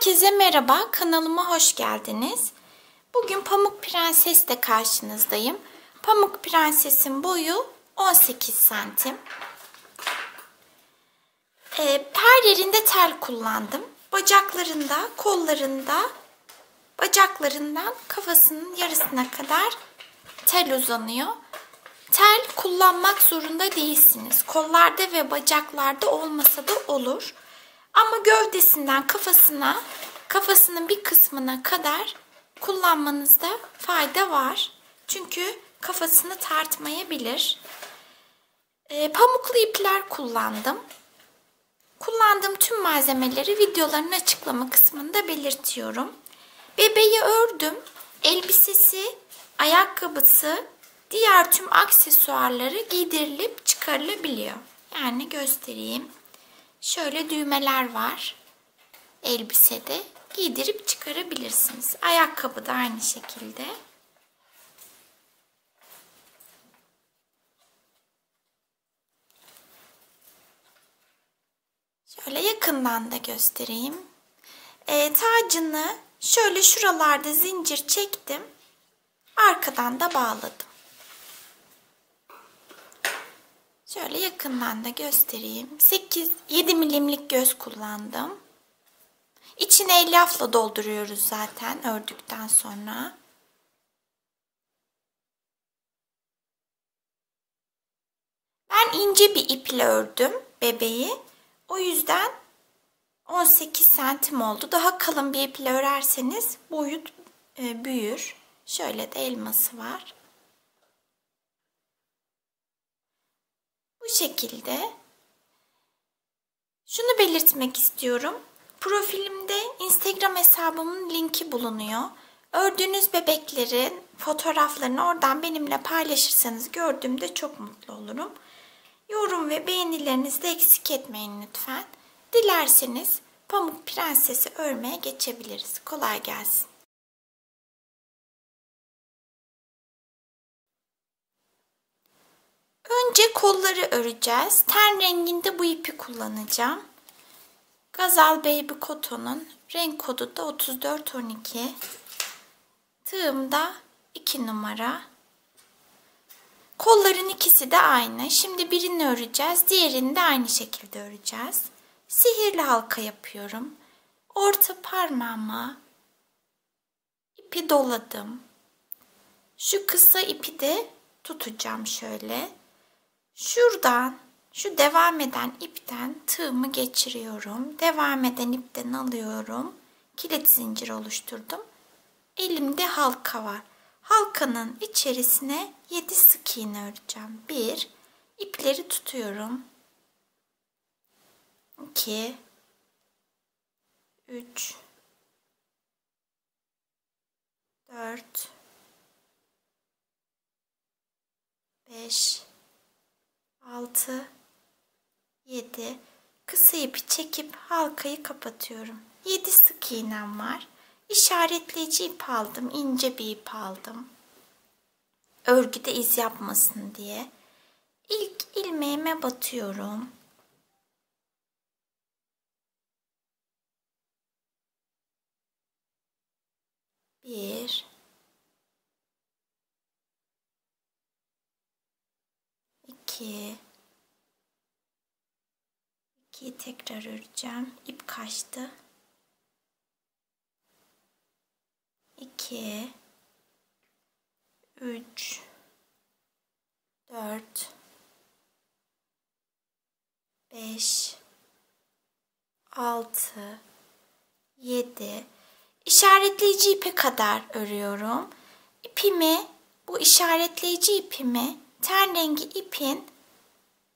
Herkese merhaba, kanalıma hoş geldiniz. Bugün Pamuk Prenses'le karşınızdayım. Pamuk Prenses'in boyu 18 santim. Her yerinde tel kullandım. Bacaklarında, kollarında, bacaklarından kafasının yarısına kadar tel uzanıyor. Tel kullanmak zorunda değilsiniz. Kollarda ve bacaklarda olmasa da olur. Ama gövdesinden kafasının bir kısmına kadar kullanmanızda fayda var. Çünkü kafasını tartmayabilir. Pamuklu ipler kullandım. Kullandığım tüm malzemeleri videoların açıklama kısmında belirtiyorum. Bebeği ördüm. Elbisesi, ayakkabısı, diğer tüm aksesuarları giydirilip çıkarılabiliyor. Yani göstereyim. Şöyle düğmeler var. Elbisede giydirip çıkarabilirsiniz. Ayakkabı da aynı şekilde. Şöyle yakından da göstereyim. Tacını şöyle şuralarda zincir çektim. Arkadan da bağladım. Şöyle yakından da göstereyim. 7 milimlik göz kullandım. İçine elyafla dolduruyoruz zaten ördükten sonra. Ben ince bir iple ördüm bebeği. O yüzden 18 santim oldu. Daha kalın bir iple örerseniz boyu büyür. Şöyle de elması var. Bu şekilde. Şunu belirtmek istiyorum. Profilimde Instagram hesabımın linki bulunuyor. Ördüğünüz bebeklerin fotoğraflarını oradan benimle paylaşırsanız gördüğümde çok mutlu olurum. Yorum ve beğenilerinizi de eksik etmeyin lütfen. Dilerseniz Pamuk Prenses'i örmeye geçebiliriz. Kolay gelsin. Önce kolları öreceğiz. Ten renginde bu ipi kullanacağım. Gazal Baby Coton'un renk kodu da 3412. Tığım da 2 numara. Kolların ikisi de aynı. Şimdi birini öreceğiz. Diğerini de aynı şekilde öreceğiz. Sihirli halka yapıyorum. Orta parmağıma ipi doladım. Şu kısa ipi de tutacağım şöyle. Şuradan, şu devam eden ipten tığımı geçiriyorum. Devam eden ipten alıyorum. Kilit zincir oluşturdum. Elimde halka var. Halkanın içerisine 7 sık iğne öreceğim. 1, ipleri tutuyorum. 2, 3, 4, 5, 6, 7. Kısa ipi çekip halkayı kapatıyorum. 7 sık iğnem var. İşaretleyici ip aldım. İnce bir ip aldım. Örgüde iz yapmasın diye. İlk ilmeğime batıyorum. Bir, 2, 2'yi tekrar öreceğim. İp kaçtı. 2, 3, 4, 5, 6, 7. İşaretleyici ipe kadar örüyorum. Bu işaretleyici ipimi ten rengi ipin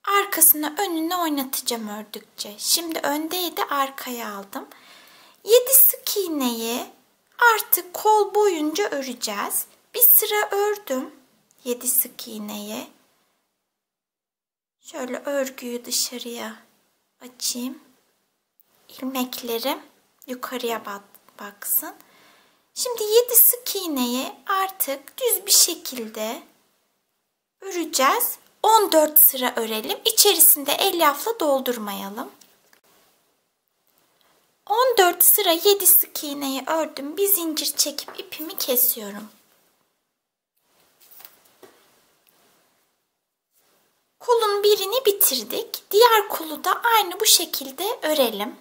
arkasına önüne oynatacağım ördükçe. Şimdi öndeydi, arkaya aldım. 7 sık iğneyi artık kol boyunca öreceğiz. Bir sıra ördüm 7 sık iğneyi. Şöyle örgüyü dışarıya açayım. İlmeklerim yukarıya baksın. Şimdi 7 sık iğneyi artık düz bir şekilde öreceğiz. 14 sıra örelim. İçerisinde elyafla doldurmayalım. 14 14 sıra 7 sık iğneyi ördüm. Bir zincir çekip ipimi kesiyorum. Kolun birini bitirdik. Diğer kolu da aynı bu şekilde örelim.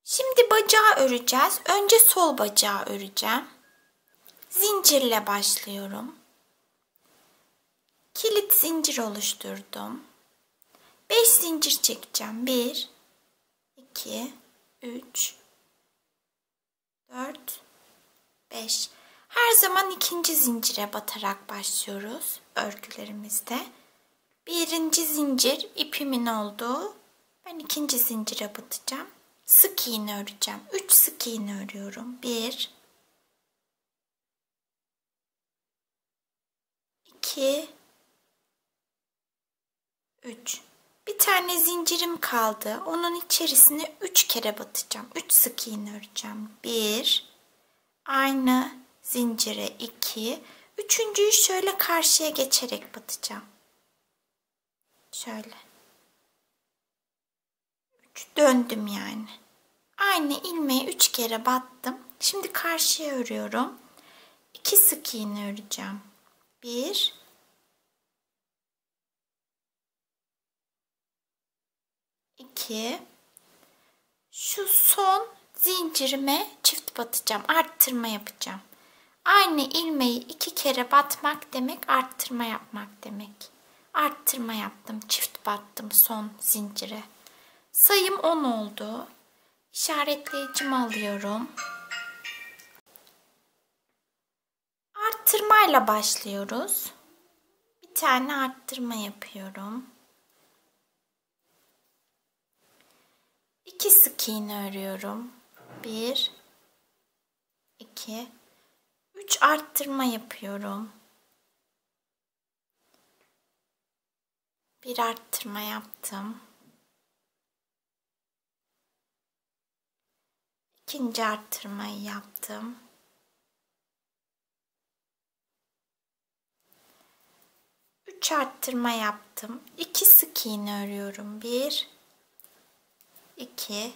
Şimdi bacağı öreceğiz. Önce sol bacağı öreceğim. Zincirle başlıyorum. Kilit zincir oluşturdum. 5 zincir çekeceğim. 1, 2, 3, 4, 5. Her zaman ikinci zincire batarak başlıyoruz örgülerimizde. Birinci zincir ipimin olduğu. Ben ikinci zincire batacağım. Sık iğne öreceğim. 3 sık iğne örüyorum. 1, 2, 3. Bir tane zincirim kaldı. Onun içerisine 3 kere batacağım. 3 sık iğne öreceğim. 1, aynı zincire 2. Üçüncüyü şöyle karşıya geçerek batacağım. Şöyle. 3 döndüm yani. Aynı ilmeği 3 kere battım. Şimdi karşıya örüyorum. 2 sık iğne öreceğim. 1, 2. Şu son zincirime çift batacağım. Arttırma yapacağım. Aynı ilmeği 2 kere batmak demek, arttırma yapmak demek. Arttırma yaptım, çift battım son zincire. Sayım 10 oldu. İşaretleyicimi alıyorum. Arttırmayla başlıyoruz. Bir tane arttırma yapıyorum. 2 sık iğne örüyorum. 1, 2, 3 arttırma yapıyorum. Bir arttırma yaptım. İkinci arttırmayı yaptım. 3 arttırma yaptım. 2 sık iğne örüyorum. 1, 2,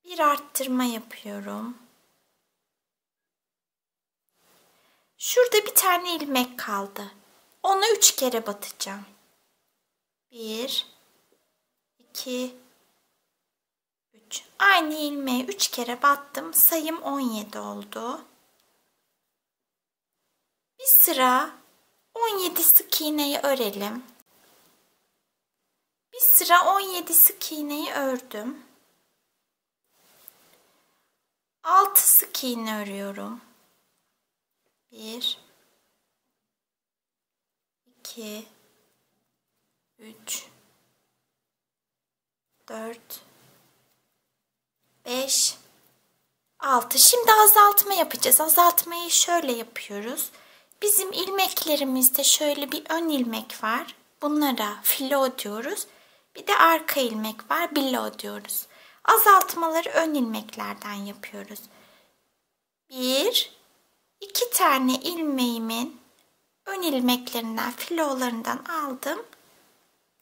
bir arttırma yapıyorum. Şurada bir tane ilmek kaldı. Ona 3 kere batacağım. 1, 2, 3. Aynı ilmeğe 3 kere battım. Sayım 17 oldu. Bir sıra 17 sık iğneyi örelim. Bir sıra 17 sık iğneyi ördüm. 6 sık iğne örüyorum. 1, 2, 3, 4, 5, 6. Şimdi azaltma yapacağız. Azaltmayı şöyle yapıyoruz. Bizim ilmeklerimizde şöyle bir ön ilmek var. Bunlara filo diyoruz. Bir de arka ilmek var. Bilo diyoruz. Azaltmaları ön ilmeklerden yapıyoruz. 1, 2 tane ilmeğimin ön ilmeklerinden, filolarından aldım.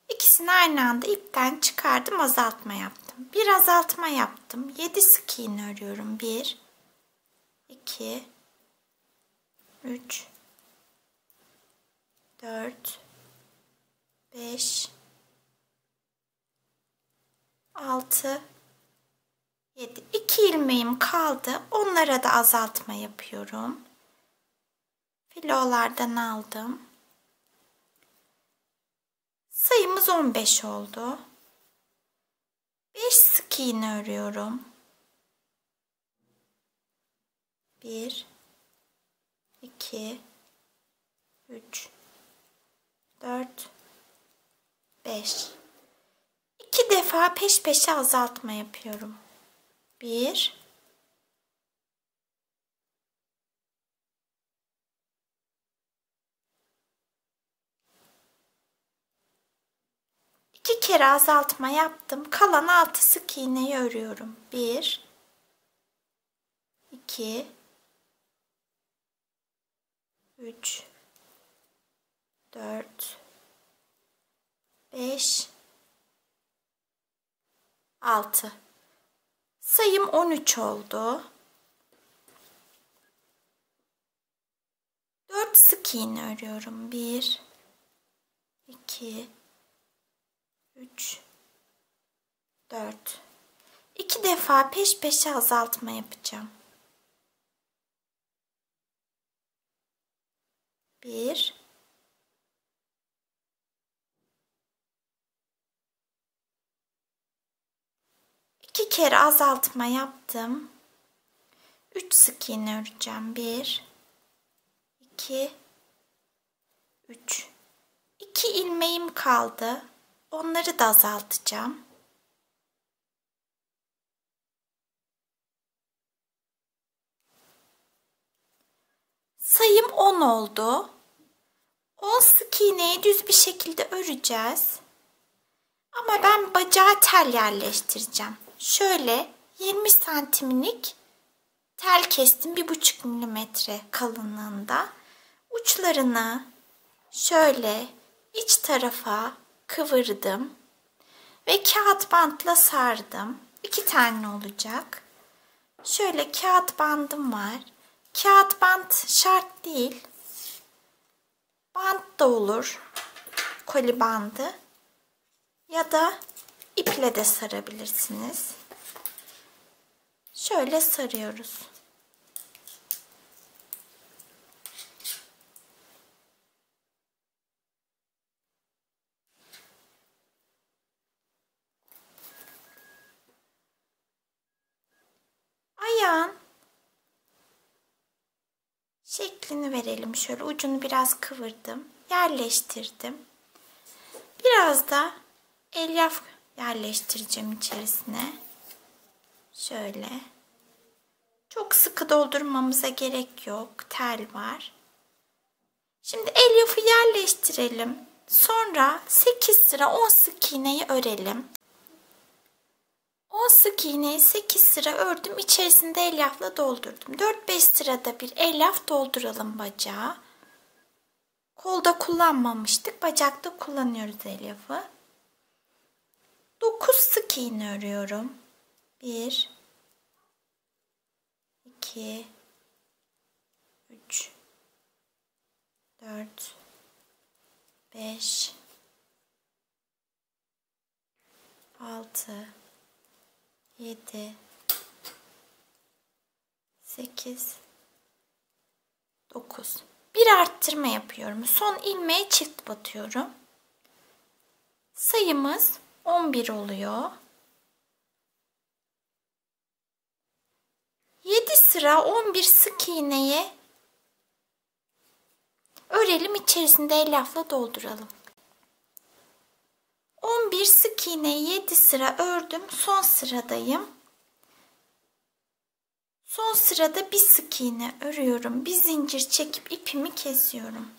İkisini aynı anda ipten çıkardım, azaltma yaptım. Bir azaltma yaptım. 7 sık iğne örüyorum. 1, 2, 3, 4, 5, 6, 7. 2 ilmeğim kaldı. Onlara da azaltma yapıyorum. Filolardan aldım. Sayımız 15 oldu. 5 sık iğne örüyorum. 1, 2, 3, 4, 5. 2 defa peş peşe azaltma yapıyorum. 1, 2 kere azaltma yaptım. Kalan 6 sık iğneyi örüyorum. 1, 2, 3, 4, 5, 6. Sayım 13 oldu. 4 sık iğne örüyorum. 1, 2, 3, 4. 2 defa peş peşe azaltma yapacağım. 1, 2 kere azaltma yaptım. 3 sık iğne öreceğim. 1, 2, 3. 2 ilmeğim kaldı. Onları da azaltacağım. Sayım 10 oldu. 10 sık iğneyi düz bir şekilde öreceğiz. Ama ben bacağa tel yerleştireceğim. Şöyle 20 santimlik tel kestim, 1,5 milimetre kalınlığında. Uçlarını şöyle iç tarafa kıvırdım ve kağıt bantla sardım. 2 tane olacak. Şöyle kağıt bandım var. Kağıt bant şart değil. Bant da olur. Koli bandı. Ya da iple de sarabilirsiniz. Şöyle sarıyoruz. Ayağın şeklini verelim. Şöyle ucunu biraz kıvırdım. Yerleştirdim. Biraz da elyaf yerleştireceğim içerisine. Şöyle. Çok sıkı doldurmamıza gerek yok. Tel var. Şimdi elyafı yerleştirelim. Sonra 8 sıra 10 sık iğneyi örelim. 10 sık iğneyi 8 sıra ördüm. İçerisinde elyafla doldurdum. 4-5 sırada bir elyaf dolduralım bacağa. Kolda kullanmamıştık. Bacakta kullanıyoruz elyafı. 9 sık iğne örüyorum. 1, 2, 3, 4, 5, 6, 7, 8, 9. Bir arttırma yapıyorum. Son ilmeğe çift batıyorum. Sayımız 11 oluyor. 7 sıra 11 sık iğneye örelim, içerisinde elyafla dolduralım. 11 sık iğneyi 7 sıra ördüm. Son sıradayım. Son sırada bir sık iğne örüyorum. Bir zincir çekip ipimi kesiyorum.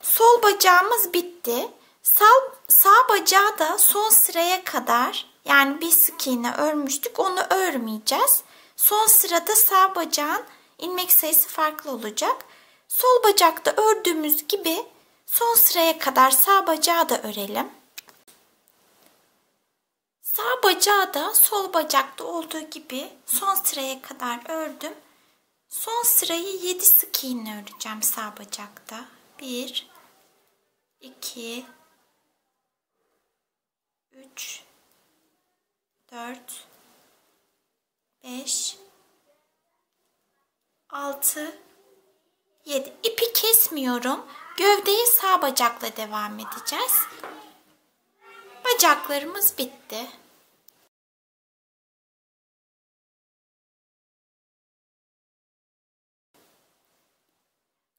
Sol bacağımız bitti. Sağ bacağı da son sıraya kadar, yani bir sık iğne örmüştük, onu örmeyeceğiz. Son sırada sağ bacağın ilmek sayısı farklı olacak. Sol bacakta ördüğümüz gibi son sıraya kadar sağ bacağı da örelim. Sağ bacağı da sol bacakta olduğu gibi son sıraya kadar ördüm. Son sırayı 7 sık iğne öreceğim sağ bacakta. 1, 2, 3, 4, 5, 6, 7. İpi kesmiyorum. Gövdeyi sağ bacakla devam edeceğiz. Bacaklarımız bitti.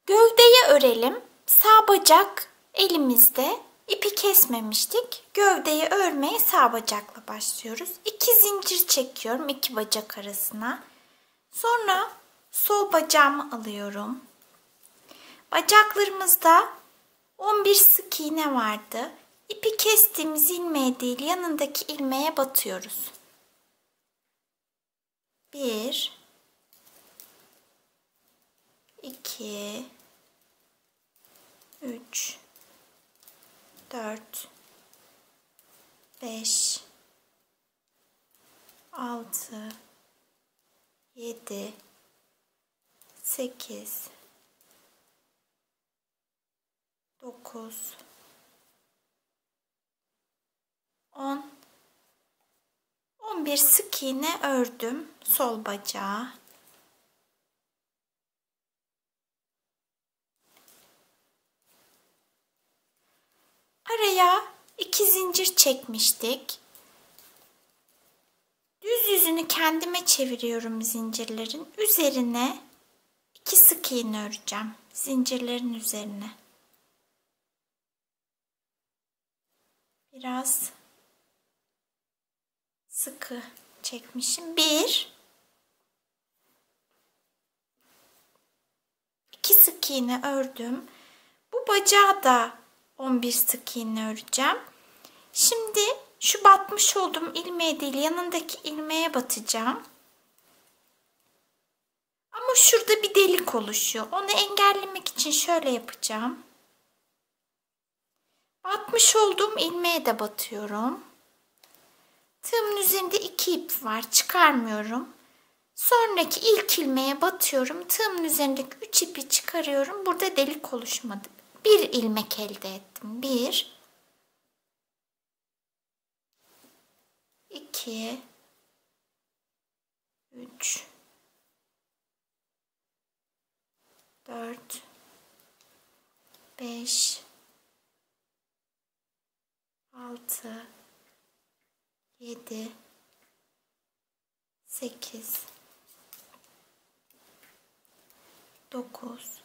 Gövdeyi örelim. Sağ bacak elimizde. İpi kesmemiştik. Gövdeyi örmeye sağ bacakla başlıyoruz. 2 zincir çekiyorum 2 bacak arasına. Sonra sol bacağımı alıyorum. Bacaklarımızda 11 sık iğne vardı. İpi kestiğimiz ilmeğe değil, yanındaki ilmeğe batıyoruz. 1, 2, 3, 4, 5, 6, 7, 8, 9, 10, 11 sık iğne ördüm sol bacağa. Araya 2 zincir çekmiştik. Düz yüzünü kendime çeviriyorum zincirlerin. Üzerine 2 sık iğne öreceğim. Zincirlerin üzerine. Biraz sıkı çekmişim. 1, 2 sık iğne ördüm. Bu bacağı da 11 sık iğne öreceğim. Şimdi şu batmış olduğum ilmeğe değil, yanındaki ilmeğe batacağım. Ama şurada bir delik oluşuyor. Onu engellemek için şöyle yapacağım. Batmış olduğum ilmeğe de batıyorum. Tığımın üzerinde 2 ip var. Çıkarmıyorum. Sonraki ilk ilmeğe batıyorum. Tığımın üzerindeki 3 ipi çıkarıyorum. Burada delik oluşmadı. Bir ilmek elde ettim. 1, 2, 3, 4, 5, 6, 7, 8, 9,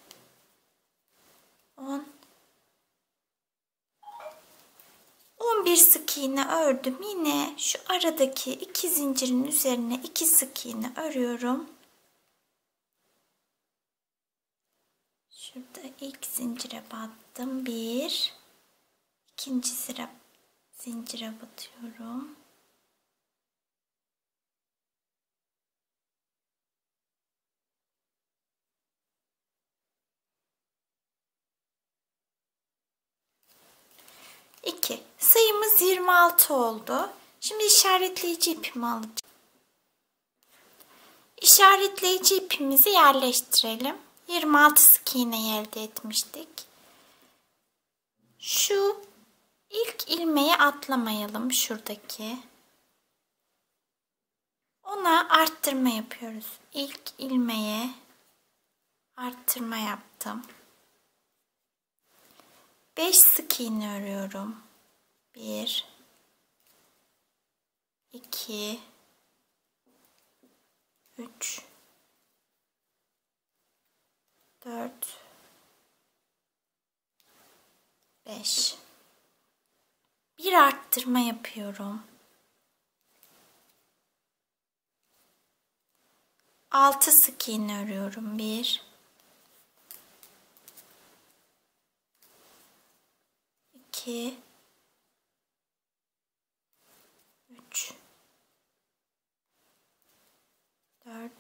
10, 11 sık iğne ördüm. Yine şu aradaki 2 zincirin üzerine 2 sık iğne örüyorum. Şurada ilk zincire battım. 1, ikinci zincire batıyorum. Sayımız 26 oldu. Şimdi işaretleyici ipimi alacağım. İşaretleyici ipimizi yerleştirelim. 26 sık iğne elde etmiştik. Şu ilk ilmeği atlamayalım, şuradaki. Ona arttırma yapıyoruz. İlk ilmeğe arttırma yaptım. 5 sık iğne örüyorum. 1, 2, 3, 4, 5. Bir arttırma yapıyorum. 6 sık iğne örüyorum. 1, 2, 3, 4,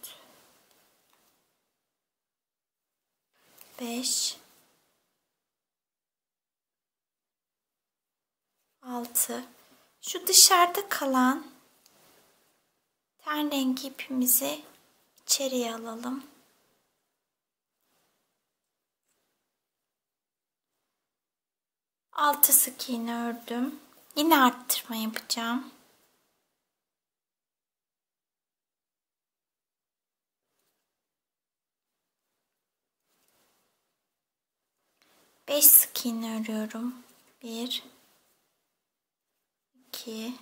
5, 6. Şu dışarıda kalan ten rengi ipimizi içeriye alalım. 6 sık iğne ördüm. Yine arttırma yapacağım. Beş sık iğne örüyorum. 1, 2,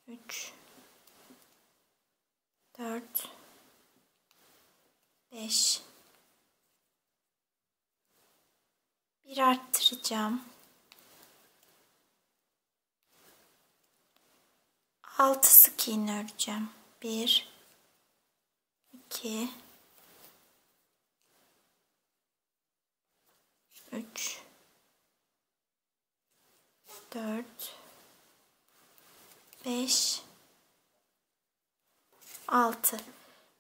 3, 4, 5. Bir arttıracağım. 6 sık iğne öreceğim. 1, 2, 3, 4, 5, 6.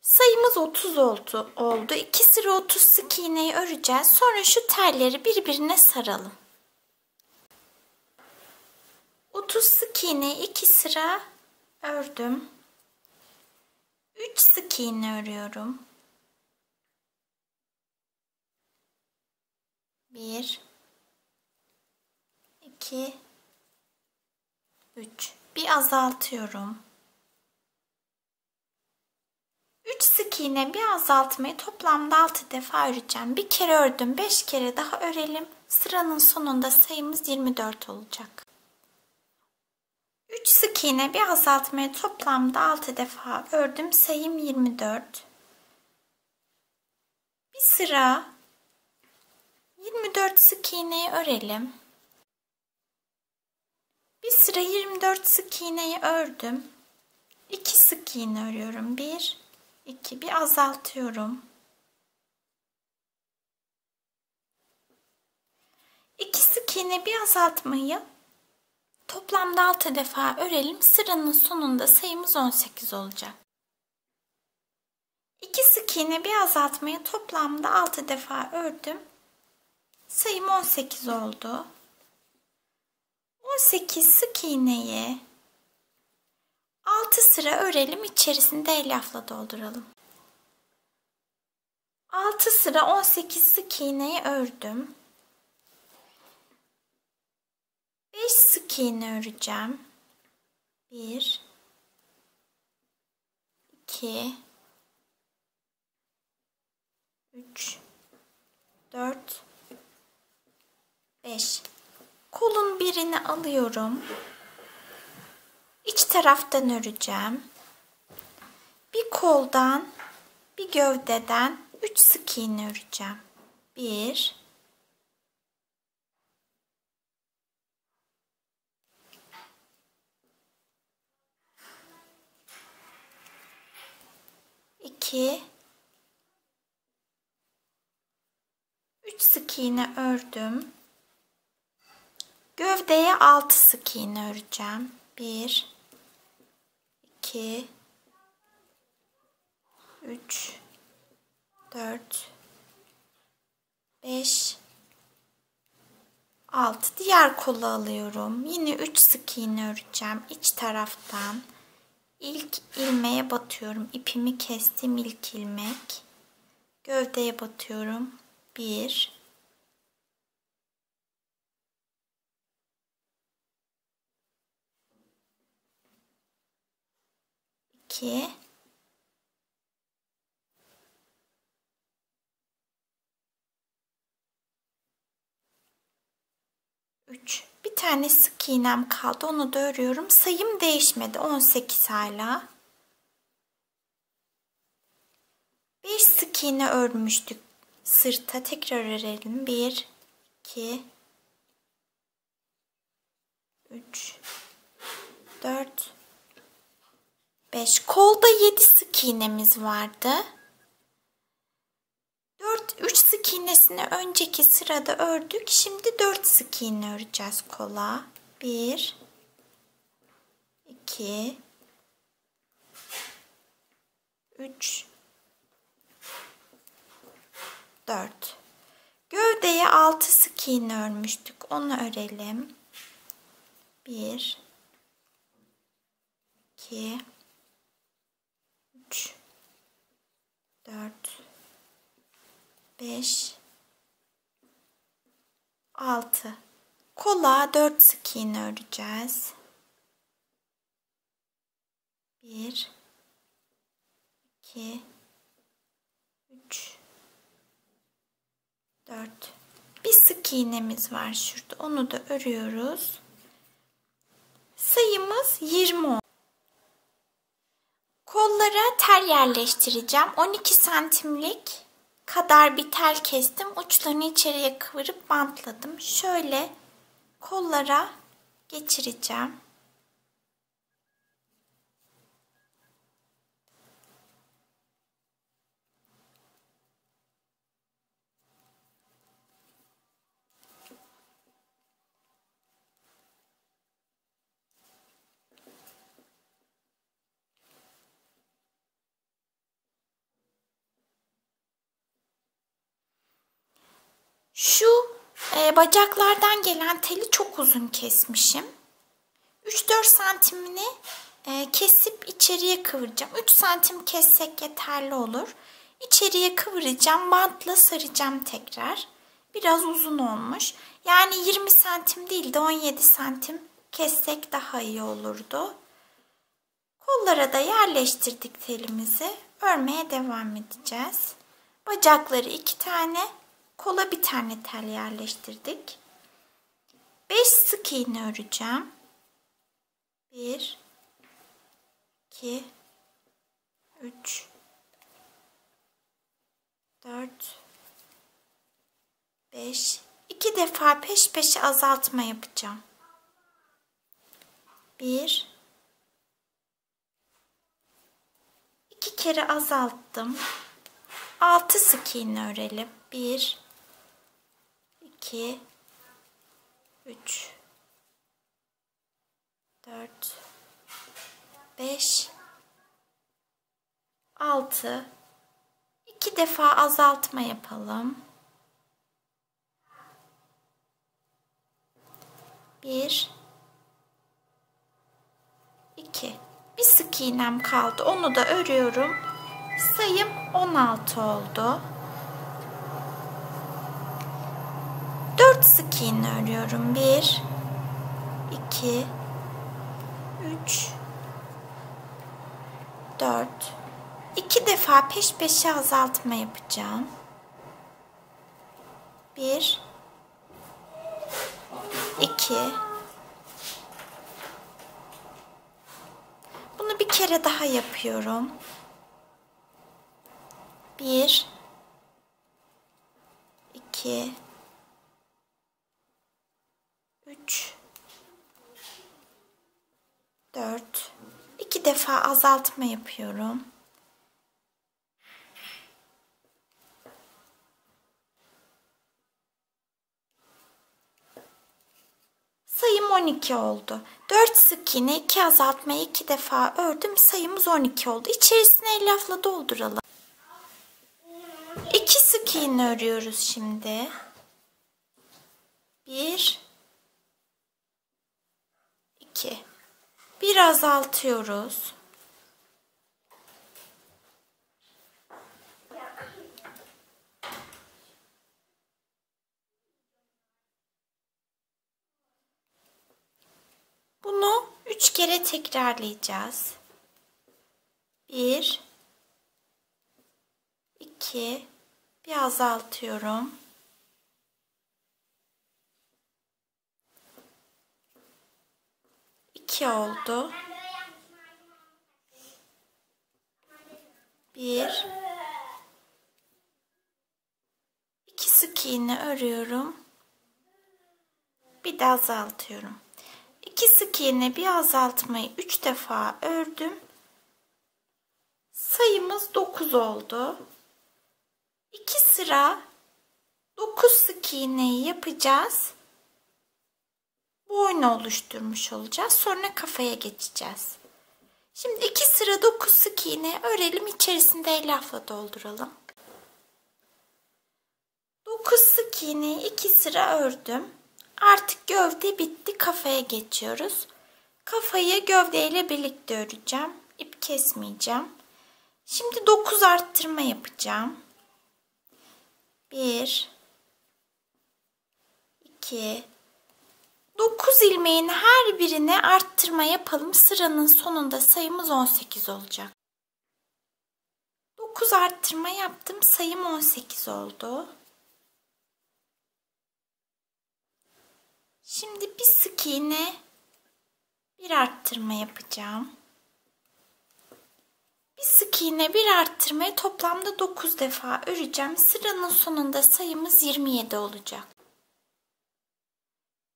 Sayımız 30 oldu. 2 sıra 30 sık iğneyi öreceğiz. Sonra şu telleri birbirine saralım. 30 sık iğneyi 2 sıra ördüm. 3 sık iğne örüyorum. 1 2 3. Bir azaltıyorum. 3 sık iğne bir azaltmayı toplamda 6 defa öreceğim. Bir kere ördüm, 5 kere daha örelim. Sıranın sonunda sayımız 24 olacak. 3 sık iğne bir azaltmayı toplamda 6 defa ördüm. Sayım 24. Bir sıra 24 sık iğneyi örelim. Bir sıra 24 sık iğneyi ördüm. 2 sık iğne örüyorum. 1 2 bir azaltıyorum. 2 sık iğne bir azaltmayı toplamda 6 defa örelim. Sıranın sonunda sayımız 18 olacak. 2 sık iğne bir azaltmayı toplamda 6 defa ördüm. Sayım 18 oldu. 18 sık iğneyi 6 sıra örelim, içerisinde elyafla dolduralım. 6 sıra 18 sık iğneyi ördüm. 5 sık iğne öreceğim. 1 2 3 4 5. Kolun birini alıyorum. İç taraftan öreceğim. Bir koldan, bir gövdeden 3 sık iğne öreceğim. 1 2 3 sık iğne ördüm. Gövdeye 6 sık iğne öreceğim. 1 2 3 4 5 6. Diğer kolu alıyorum. Yine 3 sık iğne öreceğim iç taraftan. İlk ilmeğe batıyorum. İpimi kestim, ilk ilmek. Gövdeye batıyorum. 1 2 3. Bir tane sık iğnem kaldı. Onu da örüyorum. Sayım değişmedi. 18 hala. 5 sık iğne örmüştük sırta. Tekrar örelim. 1 2 3 4 5. Kolda 7 sık iğnemiz vardı. 3 sık iğnesini önceki sırada ördük. Şimdi 4 sık iğne öreceğiz kola. 1 2 3 4. Gövdeye 6 sık iğne örmüştük. Onu örelim. 1 2 3 4 5 6. Kola 4 sık iğne öreceğiz. 1 2 3 4. Bir sık iğnemiz var şurada. Onu da örüyoruz. Sayımız 20. Kollara tel yerleştireceğim. 12 santimlik kadar bir tel kestim. Uçlarını içeriye kıvırıp bantladım. Şöyle kollara geçireceğim. Şu bacaklardan gelen teli çok uzun kesmişim. 3-4 santimini kesip içeriye kıvıracağım. 3 santim kessek yeterli olur. İçeriye kıvıracağım. Bantla saracağım tekrar. Biraz uzun olmuş. Yani 20 santim değil de 17 santim kessek daha iyi olurdu. Kollara da yerleştirdik telimizi. Örmeye devam edeceğiz. Bacakları 2 tane, kola 1 tane tel yerleştirdik. 5 sık iğne öreceğim. 1 2 3 4 5 2 defa peş peşe azaltma yapacağım. 1 2 kere azalttım. 6 sık iğne örelim. 1 2 3 4 5 6 2 defa azaltma yapalım. 1 2 bir sık iğnem kaldı. Onu da örüyorum. Sayım 16 oldu. 4 sık iğne örüyorum. 1 2 3 4 2 defa peş peşe azaltma yapacağım. 1 2 Bunu bir kere daha yapıyorum. 1 2 3 4 2 defa azaltma yapıyorum. Sayım 12 oldu. 4 sık iğne, 2 azaltmayı 2 defa ördüm. Sayımız 12 oldu. İçerisine elyafla dolduralım. 2 sık iğne örüyoruz şimdi. 1 2 Bir azaltıyoruz. Bunu 3 kere tekrarlayacağız. 1 2 Bir azaltıyorum. 2 oldu. 1 2 sık iğne örüyorum. Bir de azaltıyorum. 2 sık iğne bir azaltmayı 3 defa ördüm. Sayımız 9 oldu. 2 sıra 9 sık iğneyi yapacağız. Boynu oluşturmuş olacağız. Sonra kafaya geçeceğiz. Şimdi 2 sıra 9 sık iğne örelim. İçerisinde elyafla dolduralım. 9 sık iğneyi 2 sıra ördüm. Artık gövde bitti. Kafaya geçiyoruz. Kafayı gövdeyle birlikte öreceğim. İp kesmeyeceğim. Şimdi 9 arttırma yapacağım. 1 2 9 ilmeğin her birine arttırma yapalım. Sıranın sonunda sayımız 18 olacak. 9 arttırma yaptım. Sayım 18 oldu. Şimdi bir sık iğne, bir arttırma yapacağım. Bir sık iğne, bir arttırmayı toplamda 9 defa öreceğim. Sıranın sonunda sayımız 27 olacak.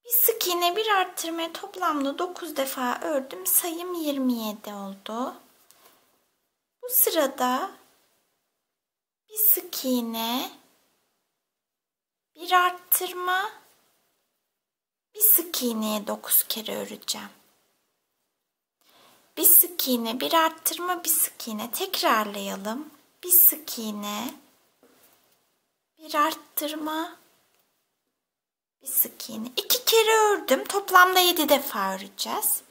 Bir sık iğne, bir arttırmayı toplamda 9 defa ördüm. Sayım 27 oldu. Bu sırada bir sık iğne, bir arttırma, bir sık iğneye 9 kere öreceğim. Bir sık iğne, bir arttırma, bir sık iğne. Tekrarlayalım. Bir sık iğne, bir arttırma, Bir sık iğne. 2 kere ördüm. Toplamda 7 defa öreceğiz.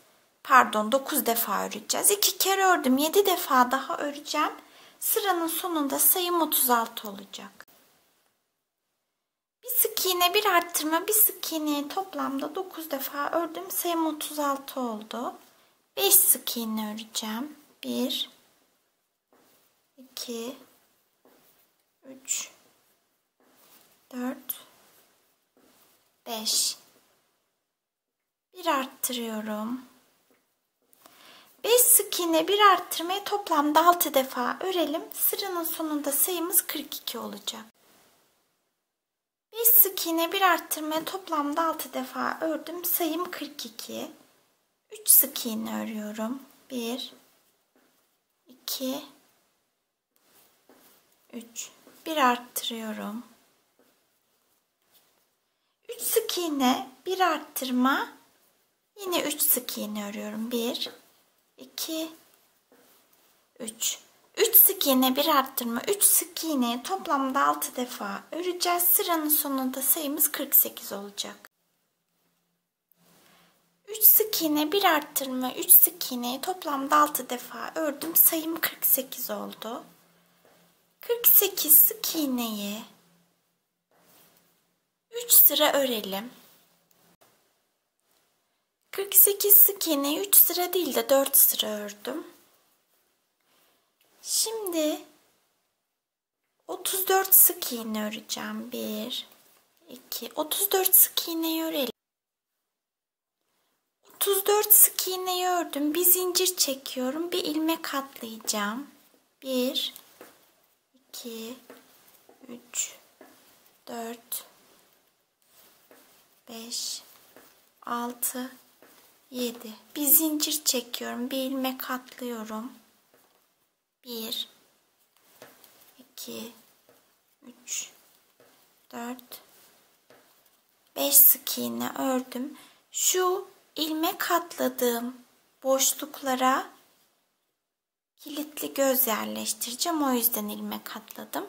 Pardon, 9 defa öreceğiz. 2 kere ördüm. 7 defa daha öreceğim. Sıranın sonunda sayım 36 olacak. Bir sık iğne, bir arttırma, bir sık iğneyi toplamda 9 defa ördüm. Sayım 36 oldu. 5 sık iğne öreceğim. 1 2 3 4 5. Bir arttırıyorum. 5 sık iğne, bir arttırmayı toplamda 6 defa örelim. Sıranın sonunda sayımız 42 olacak. 5 sık iğne, bir arttırmayı toplamda 6 defa ördüm. Sayım 42. 3 sık iğne örüyorum. 1 2 3. Bir arttırıyorum. 3 sık iğne, bir arttırma, yine 3 sık iğne örüyorum. 1 2 3. 3 sık iğne, bir arttırma, 3 sık iğneyi toplamda 6 defa öreceğiz. Sıranın sonunda sayımız 48 olacak. 3 sık iğne, bir arttırma, 3 sık iğneyi toplamda 6 defa ördüm. Sayım 48 oldu. 48 sık iğneyi 3 sıra örelim. 48 sık iğneyi 3 sıra değil de 4 sıra ördüm. Şimdi 34 sık iğne öreceğim. 1 2 34 sık iğneyi örelim. 34 sık iğneyi ördüm. Bir zincir çekiyorum. Bir ilmek atlayacağım. 1 2 3 4 5 6 7. Bir zincir çekiyorum. Bir ilmek atlıyorum. 1 2 3 4 5 sık iğne ördüm. Şu ilmek atladığım boşluklara kilitli göz yerleştireceğim. O yüzden ilmek atladım.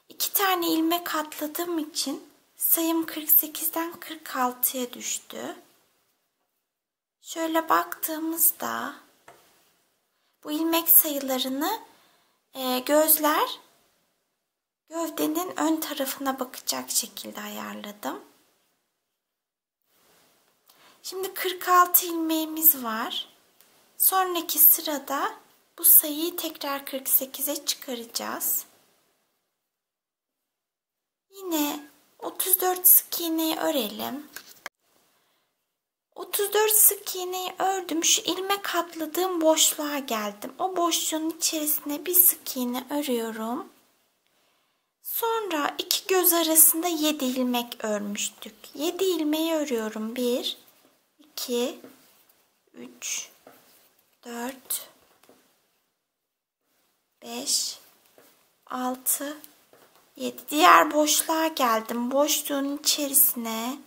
2 tane ilmek atladığım için sayım 48'den 46'ya düştü. Şöyle baktığımızda bu ilmek sayılarını gözler gövdenin ön tarafına bakacak şekilde ayarladım. Şimdi 46 ilmeğimiz var. Sonraki sırada bu sayıyı tekrar 48'e çıkaracağız. Yine 34 sık iğneyi örelim. 34 sık iğneyi ördüm. Şu ilmek atladığım boşluğa geldim. O boşluğun içerisine bir sık iğne örüyorum. Sonra iki göz arasında 7 ilmek örmüştük. 7 ilmeği örüyorum. 1 2 3 4 5 6 7. Diğer boşluğa geldim. Boşluğun içerisine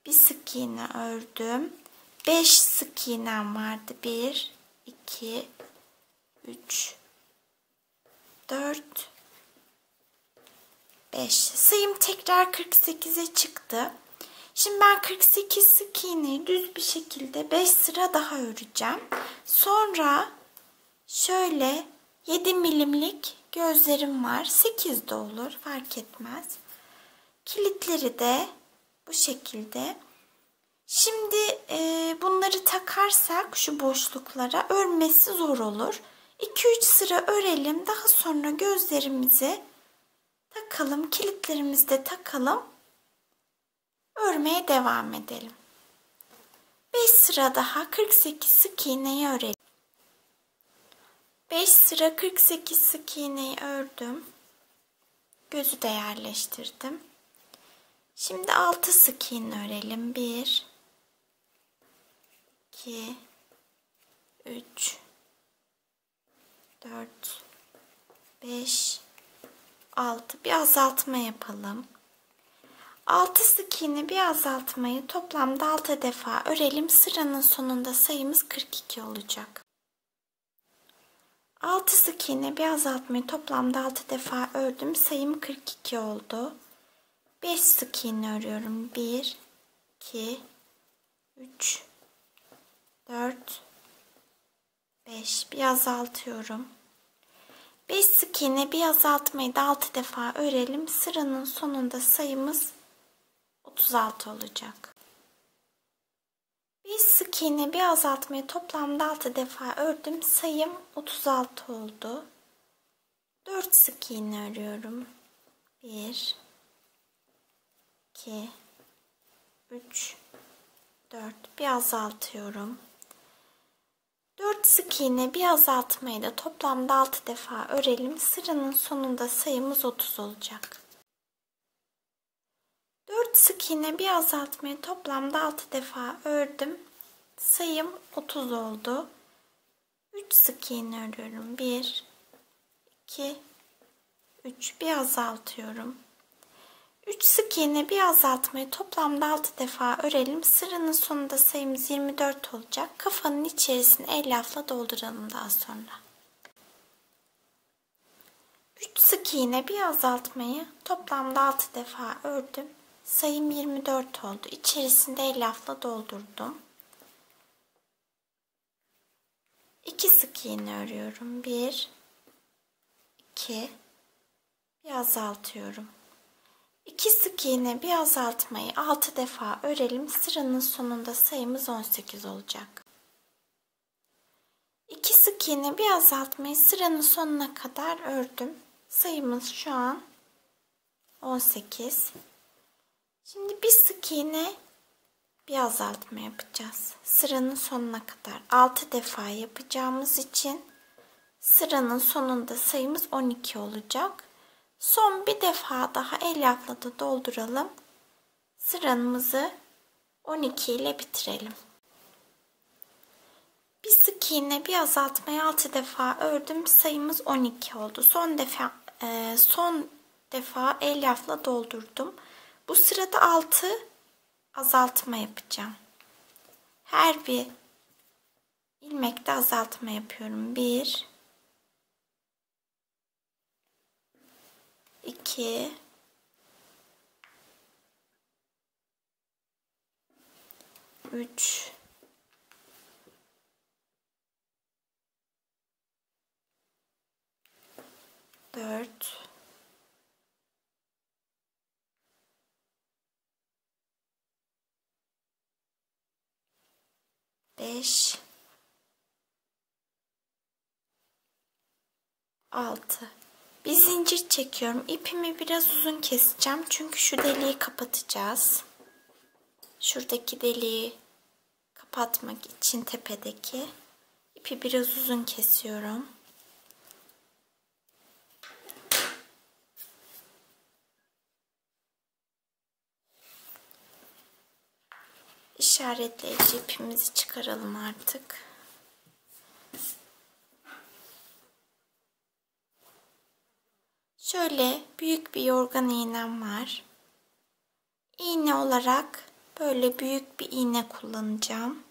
bir sık iğne ördüm. 5 sık iğnem vardı. 1 2 3 4 5. Sayım tekrar 48'e çıktı. Şimdi ben 48 sık iğneyi düz bir şekilde 5 sıra daha öreceğim. Sonra şöyle 7 milimlik gözlerim var. 8 de olur, fark etmez. Kilitleri de bu şekilde. Şimdi bunları takarsak şu boşluklara örmesi zor olur. 2-3 sıra örelim. Daha sonra gözlerimizi takalım. Kilitlerimizi de takalım. Örmeye devam edelim. 5 sıra daha 48 sık iğneyi örelim. 5 sıra 48 sık iğneyi ördüm. Gözü de yerleştirdim. Şimdi 6 sık iğne örelim. 1 2 3 4 5 6. Bir azaltma yapalım. 6 sık iğne, bir azaltmayı toplamda 6 defa örelim. Sıranın sonunda sayımız 42 olacak. 6 sık iğne, bir azaltmayı toplamda 6 defa ördüm. Sayım 42 oldu. 5 sık iğne örüyorum. 1 2, 3, 4, 5. Bir azaltıyorum. 5 sık iğne bir azaltmayı da 6 defa örelim. Sıranın sonunda sayımız 36 olacak. 5 sık iğne bir azaltmayı toplamda 6 defa ördüm. Sayım 36 oldu. 4 sık iğne örüyorum. 1, 2, 3, 4. Bir azaltıyorum. 4 sık iğne bir azaltmayı da toplamda 6 defa örelim. Sıranın sonunda sayımız 30 olacak. 4 sık iğne bir azaltmayı toplamda 6 defa ördüm. Sayım 30 oldu. 3 sık iğne örüyorum. 1, 2, 3. Bir azaltıyorum. 3 sık iğne bir azaltmayı toplamda 6 defa örelim. Sıranın sonunda sayımız 24 olacak. Kafanın içerisini elyafla dolduralım daha sonra. 3 sık iğne bir azaltmayı toplamda 6 defa ördüm. Sayım 24 oldu. İçerisinde elyafla doldurdum. 2 sık iğne örüyorum. 1, 2, bir azaltıyorum. 2 sık iğne bir azaltmayı 6 defa örelim. Sıranın sonunda sayımız 18 olacak. 2 sık iğne bir azaltmayı sıranın sonuna kadar ördüm. Sayımız şu an 18. Şimdi bir sık iğne bir azaltma yapacağız. Sıranın sonuna kadar 6 defa yapacağımız için sıranın sonunda sayımız 12 olacak. Son bir defa daha elyafla da dolduralım. Sıramızı 12 ile bitirelim. Bir sık iğne bir azaltmayı 6 defa ördüm. Sayımız 12 oldu. Son defa elyafla doldurdum. Bu sırada 6 azaltma yapacağım. Her bir ilmekte azaltma yapıyorum. 1, 2, 3, 4, 5, 6. Bir zincir çekiyorum. İpimi biraz uzun keseceğim. Çünkü şu deliği kapatacağız. Şuradaki deliği kapatmak için tepedeki ipi biraz uzun kesiyorum. İşaretleyici ipimizi çıkaralım artık. Şöyle büyük bir yorgan iğnem var. İğne olarak böyle büyük bir iğne kullanacağım.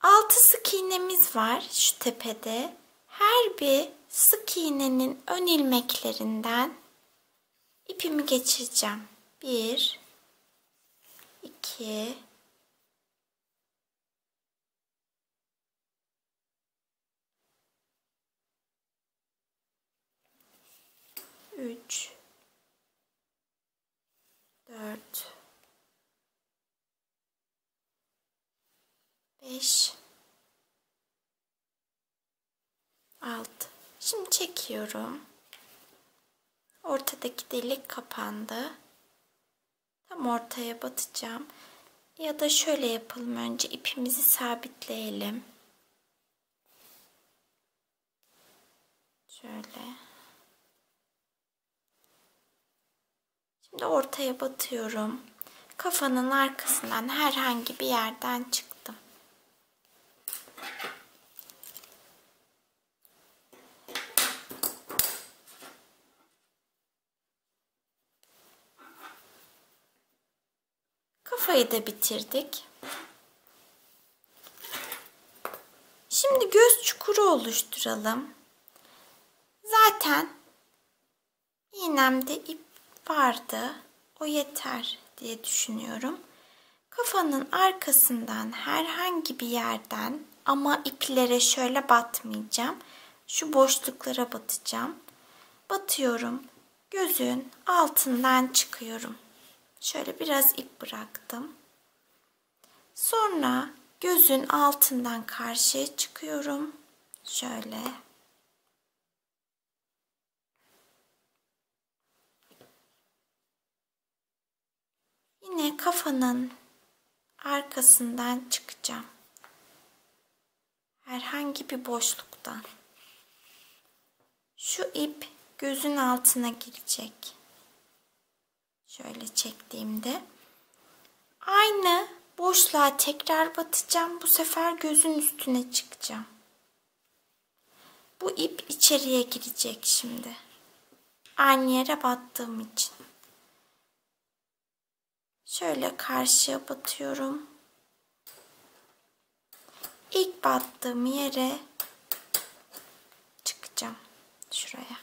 6 sık iğnemiz var şu tepede. Her bir sık iğnenin ön ilmeklerinden ipimi geçireceğim. 1, 2, 3, 4, 5, 6. Şimdi çekiyorum. Ortadaki delik kapandı. Tam ortaya batacağım. Ya da şöyle yapalım. Önce ipimizi sabitleyelim. Şöyle. Şimdi ortaya batıyorum. Kafanın arkasından herhangi bir yerden çıktım. Kafayı da bitirdik. Şimdi göz çukuru oluşturalım. Zaten iğnemde ip vardı. O yeter diye düşünüyorum. Kafanın arkasından herhangi bir yerden, ama iplere şöyle batmayacağım. Şu boşluklara batacağım. Batıyorum. Gözün altından çıkıyorum. Şöyle biraz ip bıraktım. Sonra gözün altından karşıya çıkıyorum. Şöyle. Yine kafanın arkasından çıkacağım. Herhangi bir boşluktan. Şu ip gözün altına girecek. Şöyle çektiğimde aynı boşluğa tekrar batacağım. Bu sefer gözün üstüne çıkacağım. Bu ip içeriye girecek şimdi. Aynı yere battığım için. Şöyle karşıya batıyorum. İlk battığım yere çıkacağım. Şuraya.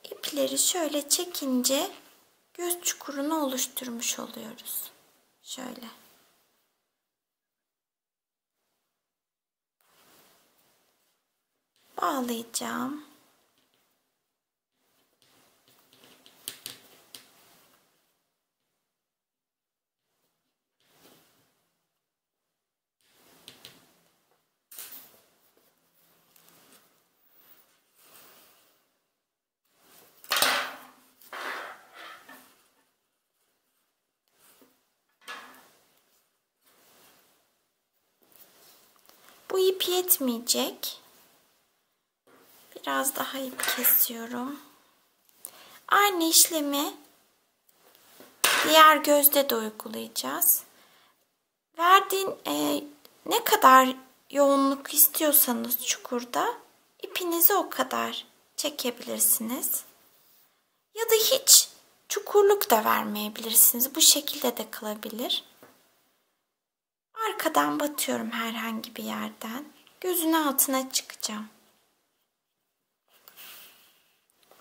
İpleri şöyle çekince göz çukurunu oluşturmuş oluyoruz. Şöyle. Bağlayacağım. Bu ip yetmeyecek. Biraz daha ip kesiyorum. Aynı işlemi diğer gözde de uygulayacağız. Verdiğin ne kadar yoğunluk istiyorsanız çukurda ipinizi o kadar çekebilirsiniz. Ya da hiç çukurluk da vermeyebilirsiniz. Bu şekilde de kalabilir. Arkadan batıyorum herhangi bir yerden. Gözün altına çıkacağım.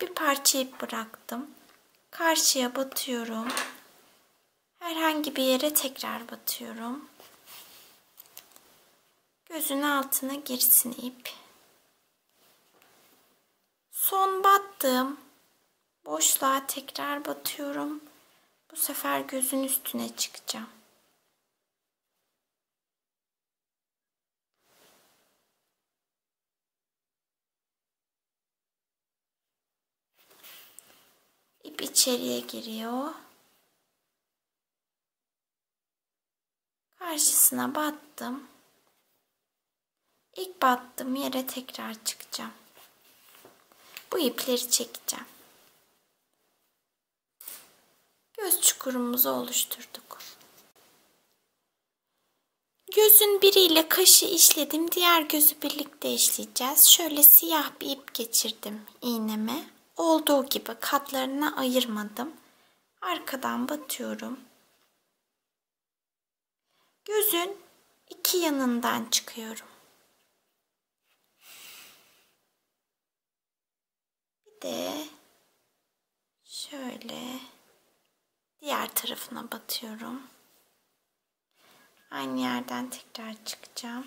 Bir parça ip bıraktım. Karşıya batıyorum. Herhangi bir yere tekrar batıyorum. Gözün altına girsin ip. Son battığım boşluğa tekrar batıyorum. Bu sefer gözün üstüne çıkacağım. İp içeriye giriyor. Karşısına battım. İlk battığım yere tekrar çıkacağım. Bu ipleri çekeceğim. Göz çukurumuzu oluşturduk. Gözün biriyle kaşı işledim. Diğer gözü birlikte işleyeceğiz. Şöyle siyah bir ip geçirdim iğneme. Olduğu gibi katlarına ayırmadım. Arkadan batıyorum. Gözün iki yanından çıkıyorum. Bir de şöyle diğer tarafına batıyorum. Aynı yerden tekrar çıkacağım.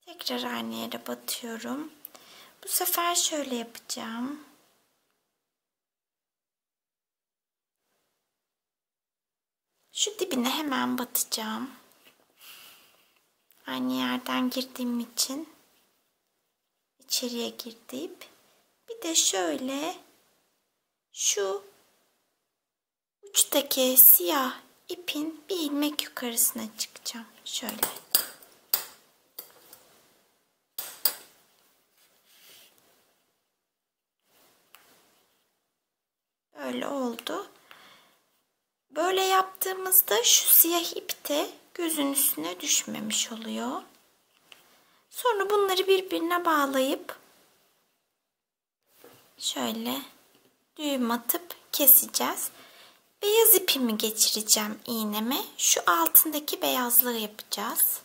Tekrar aynı yere batıyorum. Bu sefer şöyle yapacağım. Şu dibine hemen batacağım. Aynı yerden girdiğim için içeriye girdi ip. Bir de şöyle şu uçtaki siyah ipin bir ilmek yukarısına çıkacağım. Şöyle. Böyle oldu. Böyle yaptığımızda şu siyah ip de gözün üstüne düşmemiş oluyor. Sonra bunları birbirine bağlayıp şöyle düğüm atıp keseceğiz. beyaz ipimi geçireceğim iğneme. Şu altındaki beyazlığı yapacağız.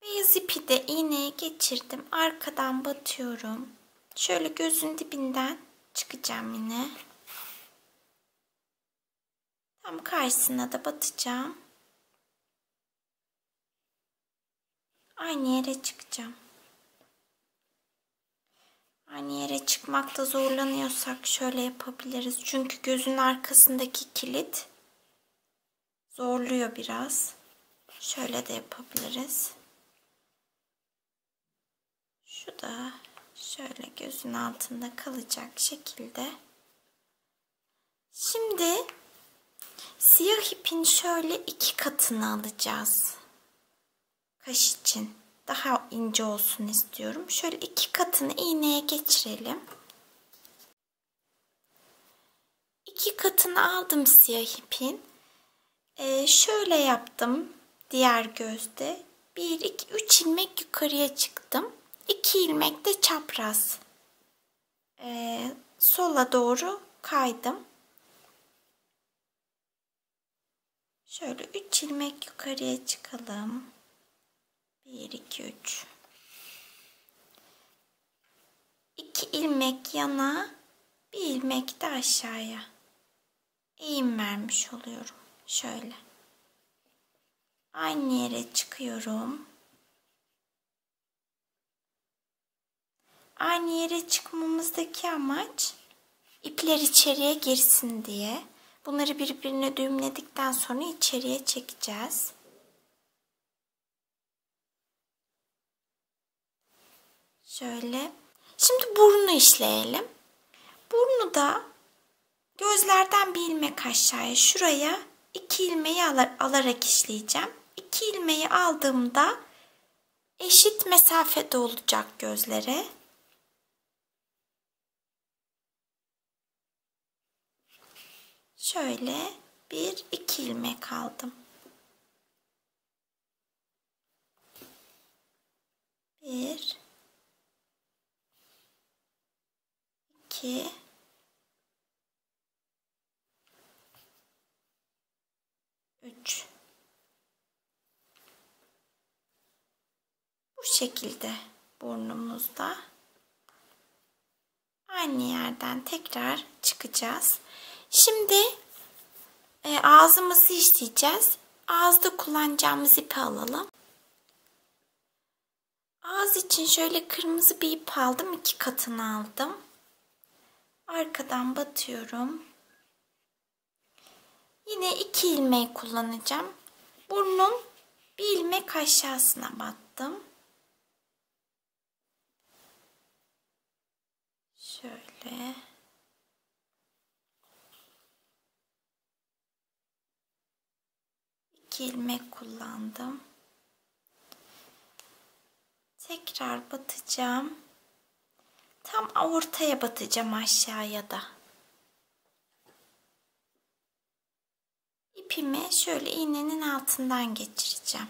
Beyaz ipi de iğneye geçirdim. Arkadan batıyorum. Şöyle gözün dibinden çıkacağım yine. Tam karşısına da batacağım. Aynı yere çıkacağım. Aynı yere çıkmakta zorlanıyorsak şöyle yapabiliriz. Çünkü gözün arkasındaki kilit zorluyor biraz. Şöyle de yapabiliriz. Şu da şöyle gözün altında kalacak şekilde. Şimdi siyah ipin şöyle 2 katını alacağız. Kaş için daha ince olsun istiyorum. Şöyle 2 katını iğneye geçirelim. 2 katını aldım siyah ipin. Şöyle yaptım diğer gözde. 1, 2, 3 ilmek yukarıya çıktım. 2 ilmek de çapraz. Sola doğru kaydım. Şöyle 3 ilmek yukarıya çıkalım. 1, 2, 3. 2 ilmek yana, 1 ilmek de aşağıya. Eğim vermiş oluyorum. Şöyle. Aynı yere çıkıyorum. Aynı yere çıkmamızdaki amaç ipler içeriye girsin diye. Bunları birbirine düğümledikten sonra içeriye çekeceğiz. Şöyle. Şimdi burnu işleyelim. Burnu da gözlerden 1 ilmek aşağıya, şuraya 2 ilmeği alarak işleyeceğim. 2 ilmeği aldığımda eşit mesafede olacak gözlere. Şöyle 1, 2 ilmek aldım. 1, 2, 3. Bu şekilde burnumuzda. Aynı yerden tekrar çıkacağız. Şimdi ağzımızı işleyeceğiz. Ağızda kullanacağımız ipi alalım. Ağız için şöyle kırmızı bir ip aldım. 2 katını aldım. Arkadan batıyorum. Yine 2 ilmeği kullanacağım. Burnun 1 ilmek aşağısına battım. Şöyle. İki ilmek kullandım. Tekrar batacağım. Tam ortaya batacağım aşağıya da. İpimi şöyle iğnenin altından geçireceğim.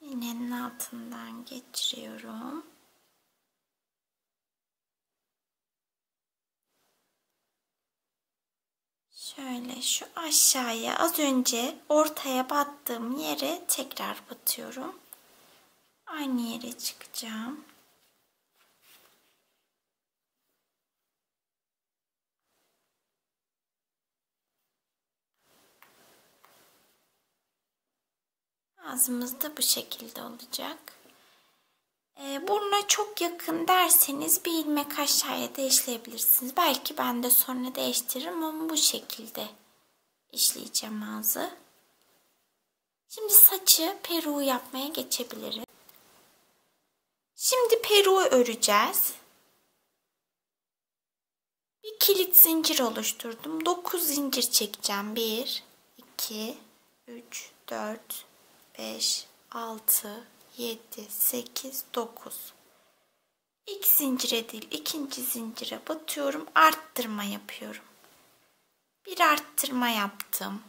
İğnenin altından geçiriyorum. Şöyle şu aşağıya, az önce ortaya battığım yere tekrar batıyorum. Aynı yere çıkacağım. Ağzımız da bu şekilde olacak. Burnuna çok yakın derseniz 1 ilmek aşağıya da işleyebilirsiniz. Belki ben de sonra değiştiririm ama bu şekilde işleyeceğim ağzı. Şimdi saçı, peruğu yapmaya geçebiliriz. Şimdi peruğu öreceğiz. Bir kilit zincir oluşturdum. 9 zincir çekeceğim. 1, 2, 3, 4, 5, 6, 7, 8, 9. İlk zincire değil, ikinci zincire batıyorum. Arttırma yapıyorum. Bir arttırma yaptım.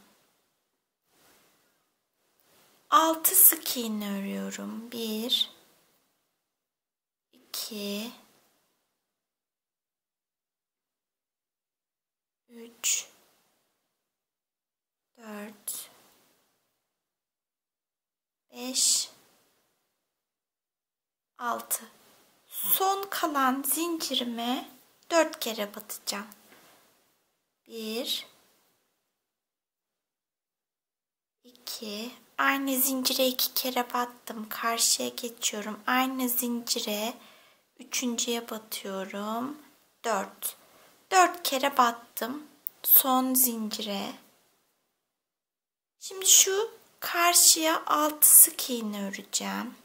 6 sık iğne örüyorum. 1, 2, 2 3 4 5 6. Son kalan zincirime 4 kere batacağım. 1 2. Aynı zincire 2 kere battım. Karşıya geçiyorum. Aynı zincire üçüncüye batıyorum. 4. 4 kere battım. Son zincire. Şimdi şu karşıya 6 sık iğne öreceğim.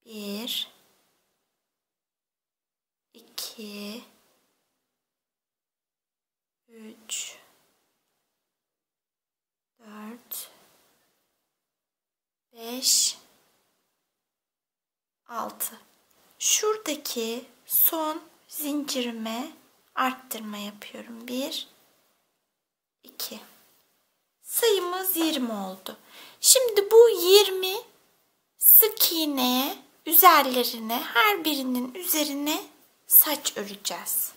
1 2 3 4 5 6. Şuradaki son zincirime arttırma yapıyorum. 1 2. Sayımız 20 oldu. Şimdi bu 20 sık iğneye üzerlerine, her birinin üzerine saç öreceğiz.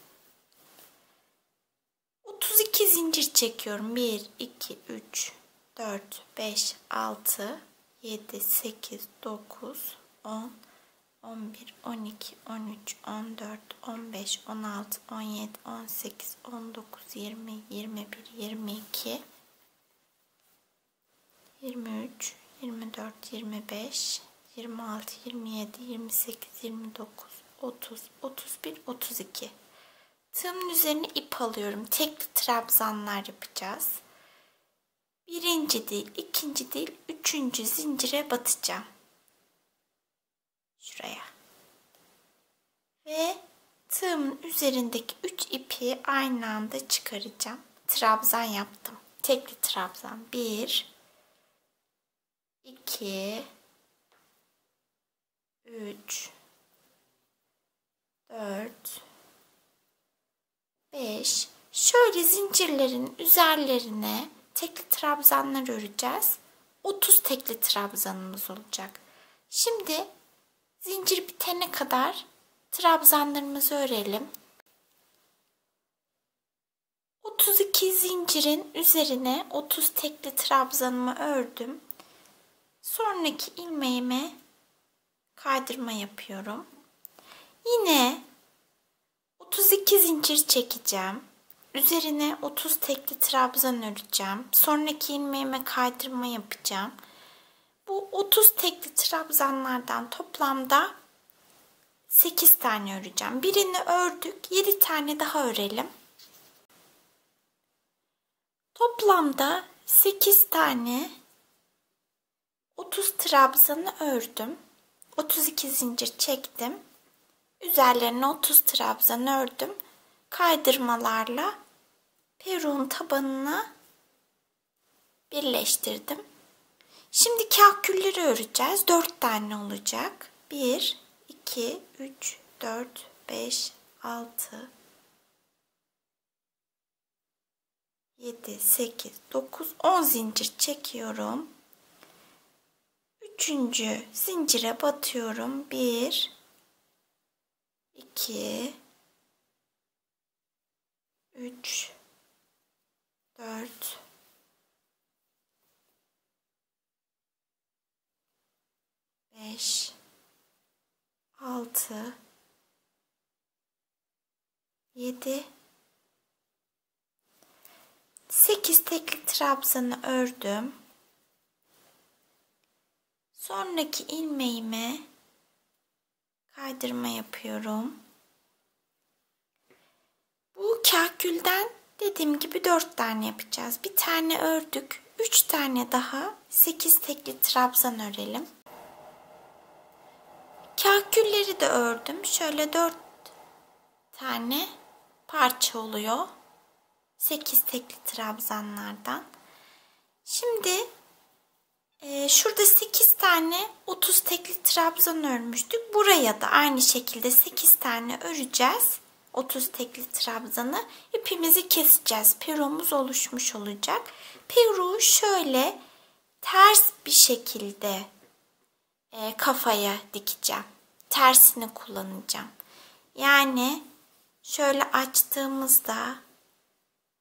32 zincir çekiyorum. 1 2 3 4 5 6 7 8 9 10 11 12 13 14 15 16 17 18 19 20 21 22 23 24 25 26 27 28 29 30 31 32. Tığımın üzerine ip alıyorum. Tekli trabzanlar yapacağız. Birinci değil, ikinci değil, üçüncü zincire batacağım. Şuraya. Ve tığımın üzerindeki 3 ipi aynı anda çıkaracağım. Trabzan yaptım. Tekli trabzan. 1 2 3 4 5. Şöyle zincirlerin üzerlerine tekli trabzanlar öreceğiz. 30 tekli trabzanımız olacak. Şimdi zincir bitene kadar trabzanlarımızı örelim. 32 zincirin üzerine 30 tekli trabzanımı ördüm. Sonraki ilmeğime kaydırma yapıyorum. Yine 32 zincir çekeceğim. Üzerine 30 tekli trabzan öreceğim. Sonraki ilmeğime kaydırma yapacağım. Bu 30 tekli trabzanlardan toplamda 8 tane öreceğim. Birini ördük. 7 tane daha örelim. Toplamda 8 tane 30 trabzanı ördüm. 32 zincir çektim. Üzerlerine 30 trabzan ördüm. Kaydırmalarla peruğun tabanına birleştirdim. Şimdi kahkülleri öreceğiz. 4 tane olacak. 1 2 3 4 5 6 7 8 9 10 zincir çekiyorum. Üçüncü zincire batıyorum. 1 2 3 4 5 6 7 8 tekli trabzanı ördüm. Sonraki ilmeğime kaydırma yapıyorum. Bu kahkülden dediğim gibi 4 tane yapacağız. Bir tane ördük. 3 tane daha 8 tekli trabzan örelim. Kahkülleri de ördüm. Şöyle 4 tane parça oluyor. 8 tekli trabzanlardan. Şimdi şurada 8 tane 30 tekli trabzan örmüştük. Buraya da aynı şekilde 8 tane öreceğiz. 30 tekli trabzanı ipimizi keseceğiz. Perumuz oluşmuş olacak. Peruğu şöyle ters bir şekilde kafaya dikeceğim. Tersini kullanacağım. Yani şöyle açtığımızda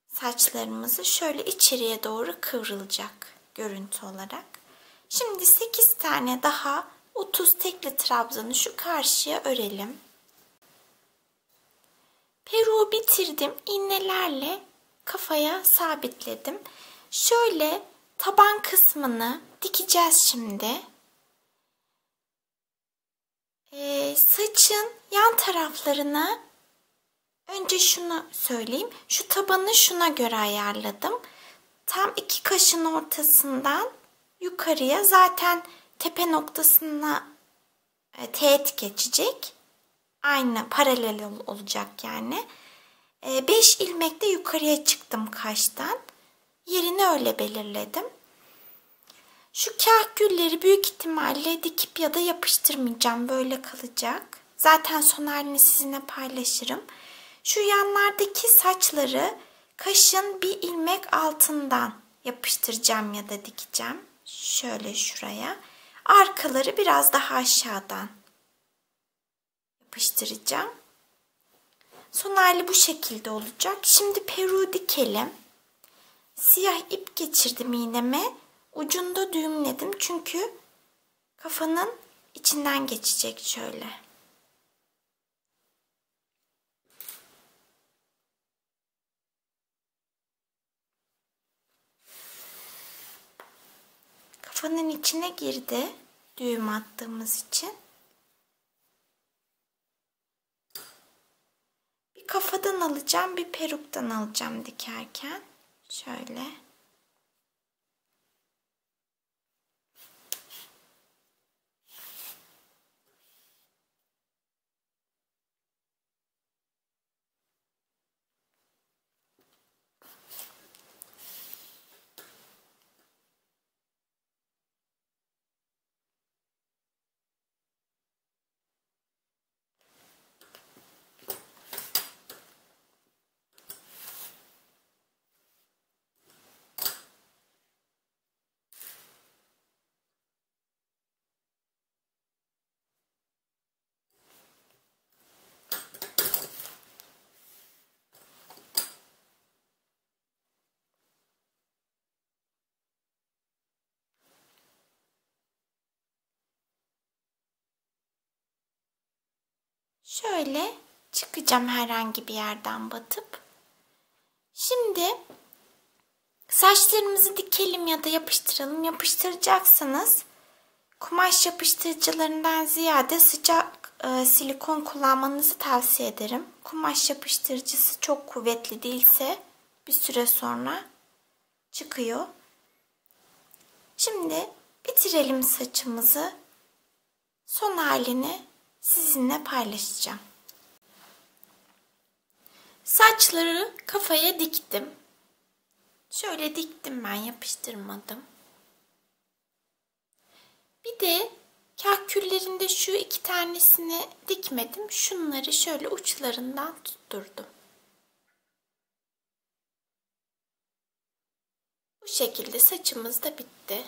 saçlarımızı şöyle içeriye doğru kıvrılacak görüntü olarak. Şimdi 8 tane daha 30 tekli trabzanı şu karşıya örelim. Peruğu bitirdim. İğnelerle kafaya sabitledim. Şöyle taban kısmını dikeceğiz şimdi. Saçın yan taraflarını önce şunu söyleyeyim. Şu tabanı şuna göre ayarladım. Tam 2 kaşın ortasından yukarıya zaten tepe noktasına teğet geçecek. Aynı paralel olacak yani. 5 ilmekle yukarıya çıktım kaştan. Yerini öyle belirledim. Şu kahkülleri büyük ihtimalle dikip ya da yapıştırmayacağım. Böyle kalacak. Zaten son halini sizinle paylaşırım. Şu yanlardaki saçları kaşın bir ilmek altından yapıştıracağım ya da dikeceğim. Şöyle şuraya. Arkaları biraz daha aşağıdan yapıştıracağım. Son hali bu şekilde olacak. Şimdi peruğu dikelim. Siyah ip geçirdim iğneme. Ucunda düğümledim çünkü kafanın içinden geçecek şöyle. Kafanın içine girdi düğüm attığımız için. Bir kafadan alacağım, bir peruktan alacağım dikerken. Şöyle. Şöyle çıkacağım herhangi bir yerden batıp. Şimdi saçlarımızı dikelim ya da yapıştıralım. Yapıştıracaksanız kumaş yapıştırıcılarından ziyade sıcak silikon kullanmanızı tavsiye ederim. Kumaş yapıştırıcısı çok kuvvetli değilse bir süre sonra çıkıyor. Şimdi bitirelim saçımızı. Son halini sizinle paylaşacağım. Saçları kafaya diktim. Şöyle diktim, ben yapıştırmadım. Bir de kahküllerinde şu 2 tanesini dikmedim. Şunları şöyle uçlarından tutturdum. Bu şekilde saçımız da bitti.